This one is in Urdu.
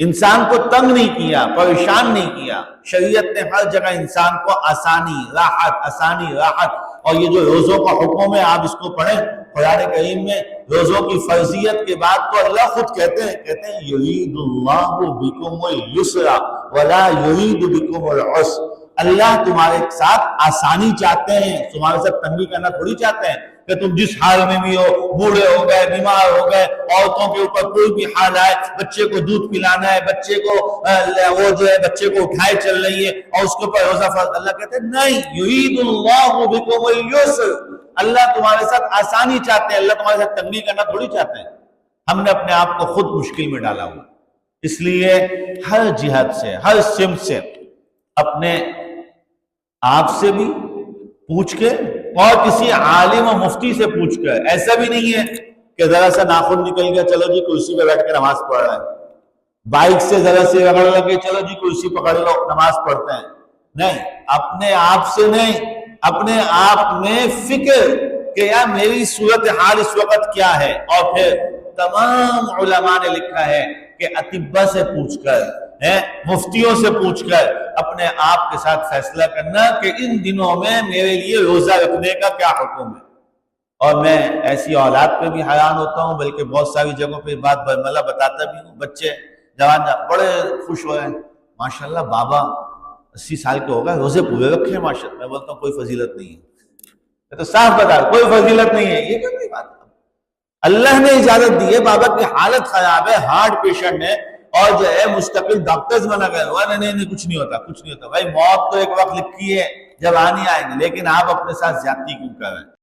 انسان کو تنگ نہیں کیا، پریشان نہیں کیا. شریعت نے ہر جگہ انسان کو آسانی راحت. اور یہ جو روزوں کا حکم ہے آپ اس کو پڑھیں قرآن کریم میں، روزوں کی فرضیت کے بعد تو اللہ خود کہتے ہیں یرید اللہ بکم الیسر ولا یرید بکم العسر. اللہ تمہارے ساتھ آسانی چاہتے ہیں، تمہارے ساتھ تنگی کرنا تھوڑی چاہتے ہیں کہ تم جس حال میں بھی ہو، بوڑھے ہو گئے، بیمار ہو گئے، عورتوں کے اوپر کوئی بھی حال آئے، بچے کو دودھ پلانا ہے، بچے کو وہ جو ہے بچے کو اٹھائے چل رہی ہے اور اس کے اوپر روزہ فرض. اللہ کہتے ہیں نہیں، یرید اللہ بکم الیسر. اللہ تمہارے ساتھ آسانی چاہتے ہیں، اللہ تمہارے ساتھ تنگی کرنا تھوڑی چاہتے ہیں. ہم نے اپنے آپ کو خود مشکل میں ڈالا ہوا. اس لیے ہر جہت سے، ہر سمت سے اپنے آپ سے بھی پوچھ کے اور کسی عالم و مفتی سے پوچھ کر. ایسا بھی نہیں ہے کہ ذرا سا ناخن نکل گیا چلو جی کرسی پہ بیٹھ کے نماز پڑھ رہے ہیں، بائک سے ذرا سے رگڑ لگے چلو جی کرسی پکڑ لو نماز پڑھتے ہیں. نہیں، اپنے آپ سے نہیں، اپنے آپ میں فکر کہ یار میری صورتحال اس وقت کیا ہے. اور پھر تمام علماء نے لکھا ہے کہ اطباء سے پوچھ کر، مفتیوں سے پوچھ کر اپنے آپ کے ساتھ فیصلہ کرنا کہ ان دنوں میں میرے لیے روزہ رکھنے کا کیا حکم ہے. اور میں ایسی اولاد پہ بھی حیران ہوتا ہوں، بلکہ بہت ساری جگہوں پہ بات برملا بتاتا بھی ہوں. بچے جوان بڑے خوش ہو رہے ہیں، ماشاءاللہ بابا 80 سال کے ہو گئے، روزے پورے رکھے ہیں ماشاءاللہ. میں بولتا ہوں کوئی فضیلت نہیں ہے، تو صاف بتا کوئی فضیلت نہیں ہے. یہ کیسی بات ہے؟ اللہ نے اجازت دی ہے، بابا کی حالت خراب ہے، ہارٹ پیشنٹ ہے اور جو ہے مستقل ڈاکٹرز بنا گئے. نہیں کچھ نہیں ہوتا، کچھ نہیں ہوتا. بھائی موت تو ایک وقت لکھی ہے جب آنی آئے گی، لیکن آپ اپنے ساتھ زیادتی کیوں کر رہے ہیں؟